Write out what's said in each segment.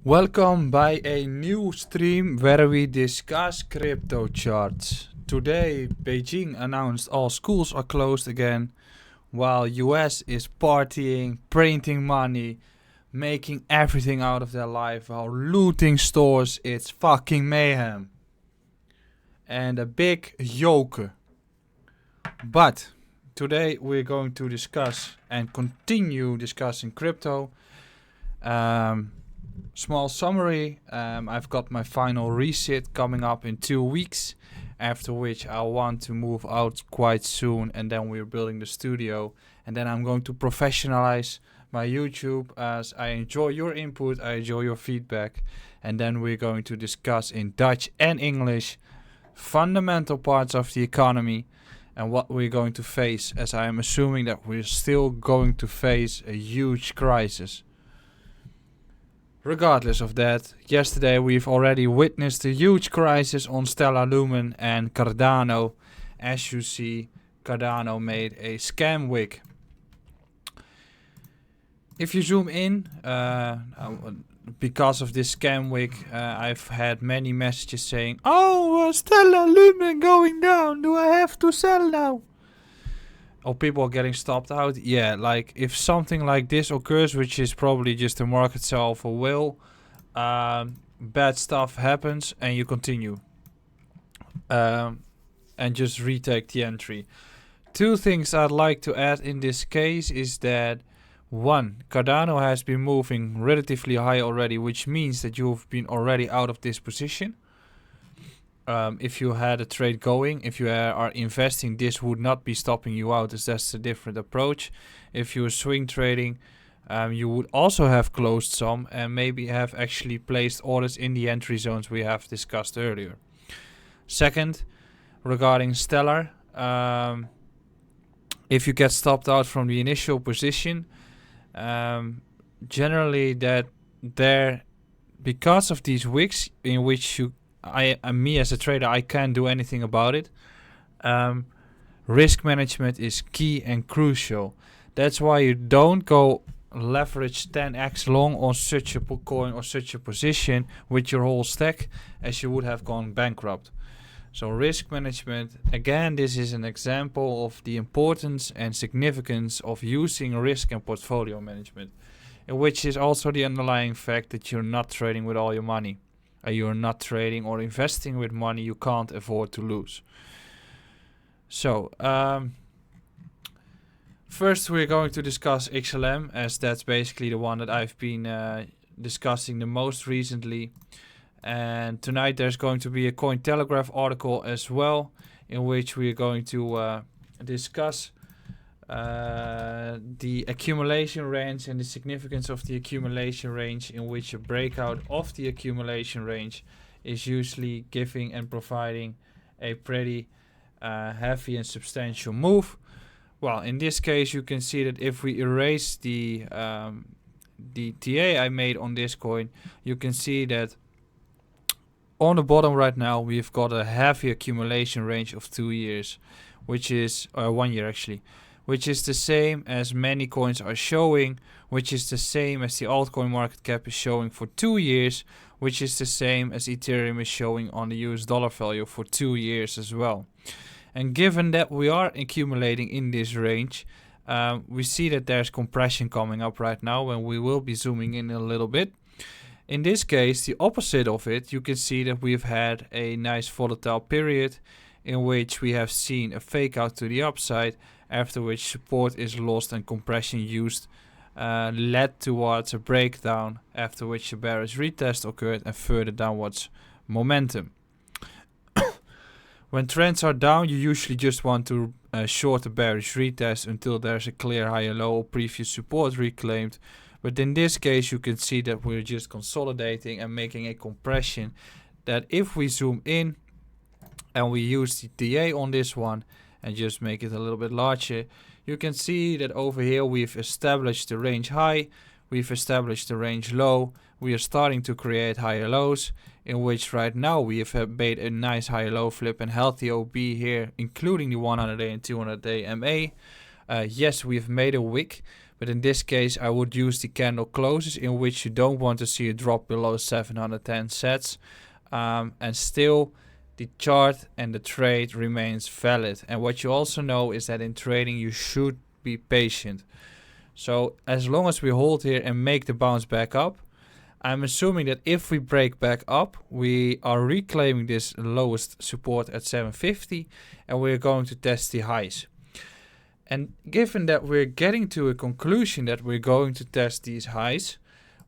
Welcome by a new stream where we discuss crypto charts. Today, Beijing announced all schools are closed again, while US is partying, printing money, making everything out of their life while looting stores. It's fucking mayhem. And a big joke. But today we're going to discuss and continue discussing crypto. Small summary, I've got my final resit coming up in 2 weeks, after which I want to move out quite soon, and then we're building the studio, and then I'm going to professionalize my YouTube as I enjoy your input, I enjoy your feedback, and then we're going to discuss in Dutch and English fundamental parts of the economy and what we're going to face, as I am assuming that we're still going to face a huge crisis. Regardless of that, yesterday we've already witnessed a huge crisis on Stellar Lumen and Cardano. As you see, Cardano made a scam wick. If you zoom in, because of this scam wick, I've had many messages saying, "Oh, Stellar Lumen going down, do I have to sell now?" Or people are getting stopped out. Yeah, like if something like this occurs, which is probably just the market self or will, bad stuff happens and you continue. And just retake the entry. Two things I'd like to add in this case is that, one, Cardano has been moving relatively high already, which means that you've been already out of this position. If you had a trade going, if you are investing, this would not be stopping you out, as that's a different approach. If you are swing trading, you would also have closed some and maybe have actually placed orders in the entry zones we have discussed earlier. Second, regarding Stellar, if you get stopped out from the initial position, generally that there, because of these wicks in which me as a trader, I can't do anything about it. Risk management is key and crucial. That's why you don't go leverage 10x long on such a coin or such a position with your whole stack, as you would have gone bankrupt. So risk management, again, this is an example of the importance and significance of using risk and portfolio management, which is also the underlying fact that you're not trading with all your money. You're not trading or investing with money you can't afford to lose. So, first we're going to discuss XLM, as that's basically the one that I've been discussing the most recently. And tonight there's going to be a Cointelegraph article as well, in which we're going to discuss the accumulation range and the significance of the accumulation range, in which a breakout of the accumulation range is usually giving and providing a pretty heavy and substantial move. Well, in this case you can see that if we erase the TA I made on this coin, you can see that on the bottom right now we've got a heavy accumulation range of 2 years, which is 1 year actually, which is the same as many coins are showing, which is the same as the altcoin market cap is showing for 2 years, which is the same as Ethereum is showing on the US dollar value for 2 years as well. And given that we are accumulating in this range, we see that there's compression coming up right now, and we will be zooming in a little bit. In this case, the opposite of it, you can see that we've had a nice volatile period in which we have seen a fake out to the upside, after which support is lost and compression used led towards a breakdown, after which a bearish retest occurred and further downwards momentum. When trends are down, you usually just want to short a bearish retest until there's a clear higher low or previous support reclaimed. But in this case, you can see that we're just consolidating and making a compression that, if we zoom in and we use the TA on this one and just make it a little bit larger, you can see that over here we've established the range high, we've established the range low, we are starting to create higher lows, in which right now we have made a nice higher low flip and healthy OB here, including the 100-day and 200-day MA. Yes, we've made a wick, But in this case, I would use the candle closes, in which you don't want to see a drop below 710 sets. And still, the chart and the trade remains valid. And what you also know is that in trading, you should be patient. So as long as we hold here and make the bounce back up, I'm assuming that if we break back up, we are reclaiming this lowest support at 750 and we're going to test the highs. And given that we're getting to a conclusion that we're going to test these highs,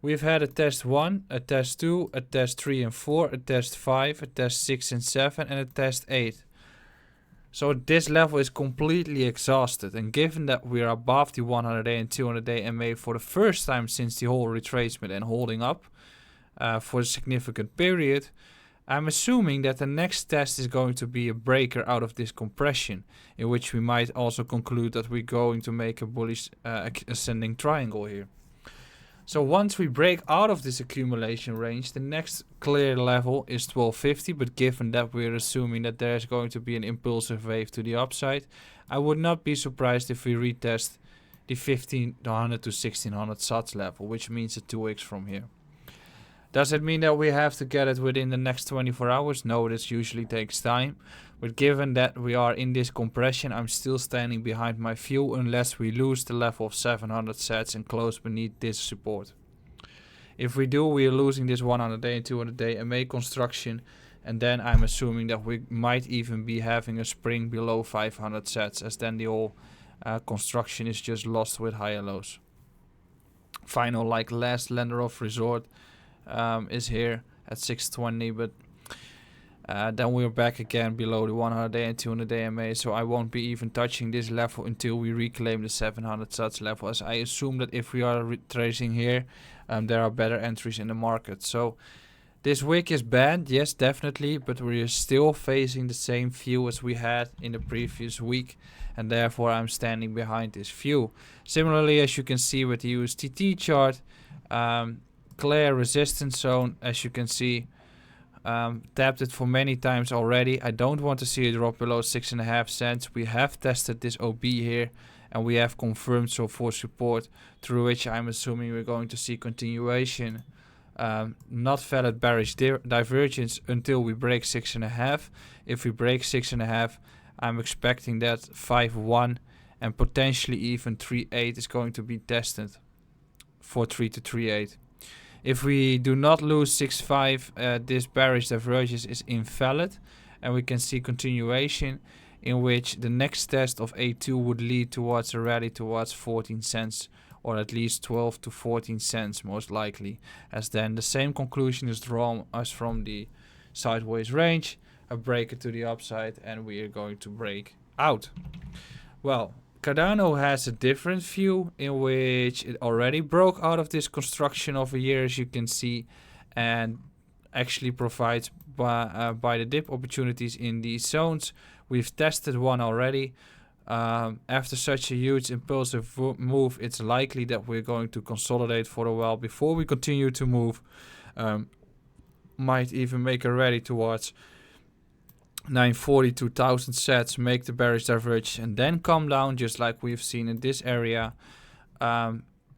we've had a test 1, a test 2, a test 3 and 4, a test 5, a test 6 and 7, and a test 8. So this level is completely exhausted, and given that we are above the 100-day and 200-day MA for the first time since the whole retracement and holding up for a significant period, I'm assuming that the next test is going to be a breaker out of this compression, in which we might also conclude that we're going to make a bullish ascending triangle here. So once we break out of this accumulation range, the next clear level is 1250, but given that we're assuming that there's going to be an impulsive wave to the upside, I would not be surprised if we retest the 1500 to 1600 sats level, which means a 2x from here. Does it mean that we have to get it within the next 24 hours? No, this usually takes time. But given that we are in this compression, I'm still standing behind my view unless we lose the level of 700 sats and close beneath this support. If we do, we are losing this 100-day and 200-day MA construction, and then I'm assuming that we might even be having a spring below 500 sats, as then the whole construction is just lost with higher lows. Final, like last lender of resort, is here at 620, but then we're back again below the 100-day and 200-day MA, so I won't be even touching this level until we reclaim the 700 sats level, as I assume that if we are retracing here, there are better entries in the market. So this wick is bad, yes, definitely, but we are still facing the same view as we had in the previous week, and therefore I'm standing behind this view. Similarly, as you can see with the USDT chart, clear resistance zone, as you can see, tapped it for many times already. I don't want to see a drop below 6.5 cents. We have tested this OB here and we have confirmed so for support, through which I'm assuming we're going to see continuation, not valid bearish divergence until we break 6.5. If we break 6.5, I'm expecting that 5.1 and potentially even 3.8 is going to be tested for 3 to 3.8. If we do not lose 6.5, this bearish divergence is invalid, and we can see continuation, in which the next test of A2 would lead towards a rally towards 14 cents, or at least 12 to 14 cents most likely, as then the same conclusion is drawn as from the sideways range, a breaker to the upside, and we are going to break out. Well, Cardano has a different view, in which it already broke out of this construction of a year, as you can see, and actually provides by the dip opportunities in these zones. We've tested one already. After such a huge impulsive move, it's likely that we're going to consolidate for a while before we continue to move. Might even make a rally towards 940 to 1000 sets, make the bearish diverge and then come down, just like we've seen in this area.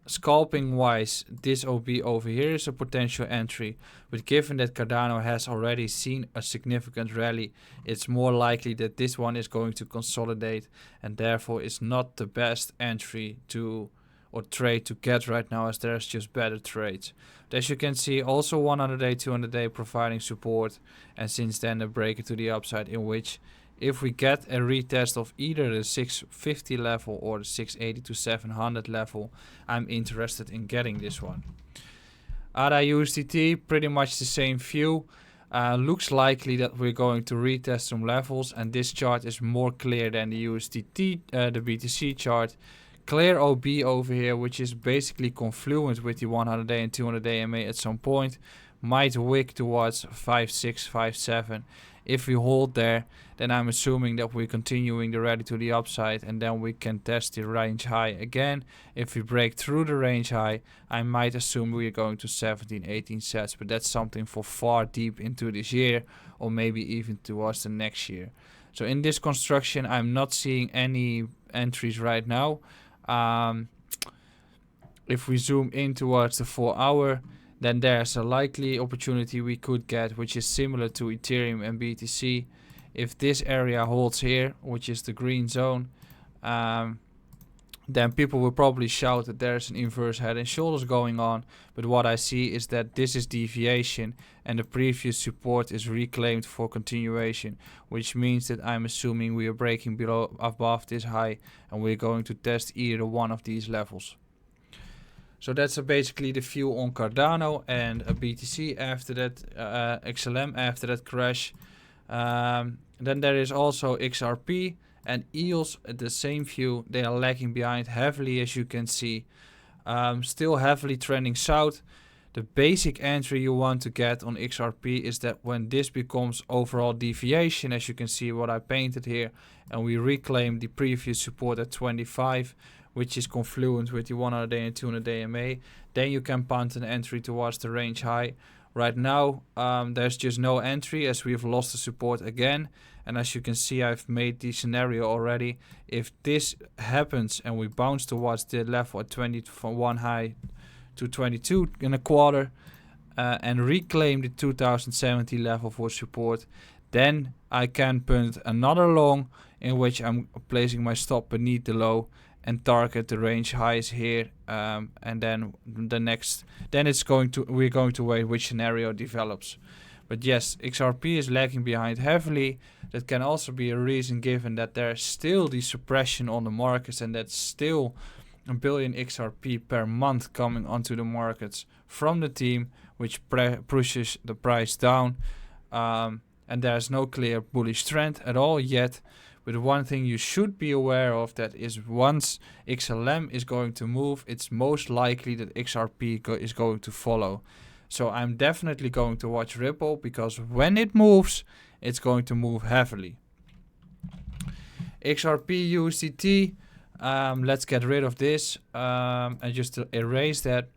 Scalping wise, this OB over here is a potential entry, but given that Cardano has already seen a significant rally, it's more likely that this one is going to consolidate, and therefore it's not the best entry to or trade to get right now, as there's just better trades. But as you can see, also 100-day, 200-day providing support, and since then a breaker to the upside, in which if we get a retest of either the 650 level or the 680 to 700 level, I'm interested in getting this one. ADA USDT, pretty much the same view. Looks likely that we're going to retest some levels, and this chart is more clear than the USDT, the BTC chart. Clear OB over here, which is basically confluent with the 100-day and 200-day MA at some point, might wick towards 5.6, 5.7. If we hold there, then I'm assuming that we're continuing the rally to the upside, and then we can test the range high again. If we break through the range high, I might assume we're going to 17, 18 sets, but that's something for far deep into this year, or maybe even towards the next year. So in this construction, I'm not seeing any entries right now. if we zoom in towards the 4 hour, then there's a likely opportunity we could get, which is similar to Ethereum and BTC. If this area holds here, which is the green zone, then people will probably shout that there's an inverse head and shoulders going on. But what I see is that this is deviation and the previous support is reclaimed for continuation, which means that I'm assuming we are breaking below above this high and we're going to test either one of these levels. So that's basically the view on Cardano and BTC after that, XLM after that crash. Then there is also XRP and EOS, the same view. They are lagging behind heavily, as you can see. Still heavily trending south. The basic entry you want to get on XRP is that when this becomes overall deviation, as you can see what I painted here, and we reclaim the previous support at 25, which is confluent with the 100-day and 200-day MA, then you can punt an entry towards the range high. Right now, there's just no entry as we've lost the support again. And as you can see, I've made the scenario already. If this happens and we bounce towards the level at 21 high to 22 in a quarter and reclaim the 2070 level for support, then I can punt another long in which I'm placing my stop beneath the low and target the range highs here, and then we're going to wait which scenario develops. But yes, XRP is lagging behind heavily. That can also be a reason given that there's still the suppression on the markets and that's still a billion XRP per month coming onto the markets from the team, which pushes the price down. And there's no clear bullish trend at all yet. But one thing you should be aware of that is once XLM is going to move, it's most likely that XRP is going to follow. So I'm definitely going to watch Ripple because when it moves, it's going to move heavily. XRP USDT, let's get rid of this and just erase that.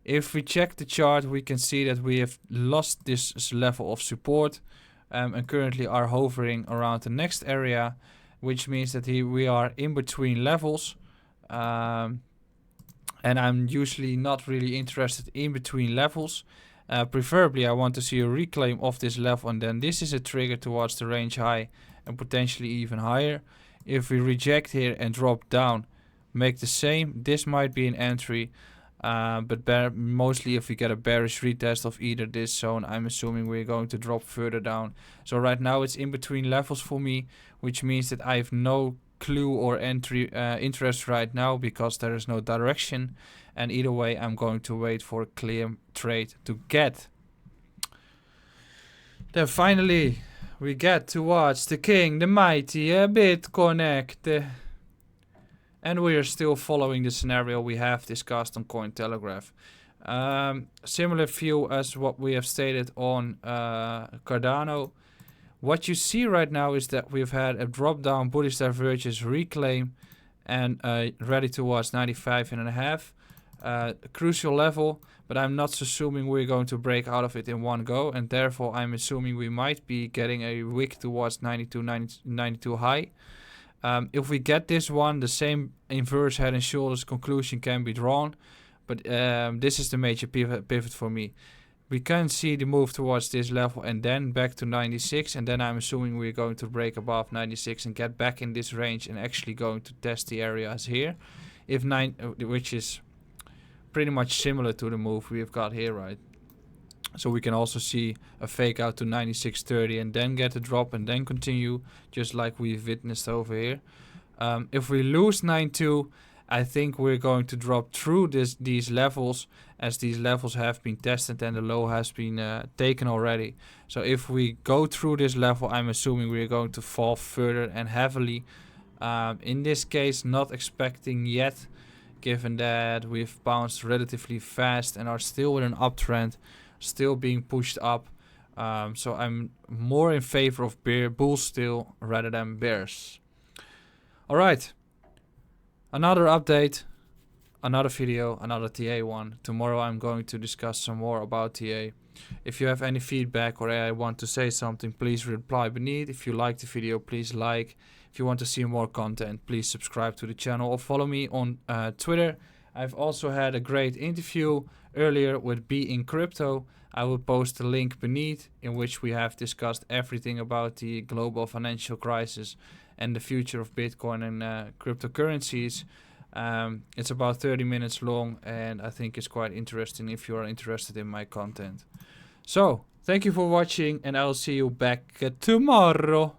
If we check the chart, we can see that we have lost this level of support and currently are hovering around the next area, which means that we are in between levels. And I'm usually not really interested in between levels. Preferably I want to see a reclaim of this level, and then this is a trigger towards the range high and potentially even higher. If we reject here and drop down, make the same, this might be an entry. But mostly if we get a bearish retest of either this zone, I'm assuming we're going to drop further down. So right now it's in between levels for me, which means that I have no clue or entry interest right now because there is no direction. And either way, I'm going to wait for a clear trade to get. Then finally, we get towards the king, the mighty BitConnect. And we are still following the scenario we have discussed on Cointelegraph. Similar view as what we have stated on Cardano. What you see right now is that we've had a drop down bullish divergence reclaim and ready towards 95.5. A crucial level, but I'm not assuming we're going to break out of it in one go, and therefore I'm assuming we might be getting a wick towards 92 high. If we get this one, the same inverse head and shoulders conclusion can be drawn, but this is the major pivot for me. We can see the move towards this level and then back to 96, and then I'm assuming we're going to break above 96 and get back in this range and actually going to test the areas here, which is pretty much similar to the move we've got here, right? So we can also see a fake out to 96.30 and then get a drop and then continue, just like we've witnessed over here. If we lose 9.2, I think we're going to drop through these levels, as these levels have been tested and the low has been taken already. So if we go through this level, I'm assuming we're going to fall further and heavily. In this case, not expecting yet, given that we've bounced relatively fast and are still in an uptrend, still being pushed up. So I'm more in favor of bulls still rather than bears. All right. Another update, another video, another TA one. Tomorrow I'm going to discuss some more about TA. If you have any feedback or I want to say something, please reply beneath. If you like the video, please like. If you want to see more content, please subscribe to the channel or follow me on Twitter. I've also had a great interview earlier with BeInCrypto. I will post a link beneath, in which we have discussed everything about the global financial crisis and the future of Bitcoin and cryptocurrencies. It's about 30 minutes long, and I think it's quite interesting if you are interested in my content. So, thank you for watching, and I'll see you back tomorrow.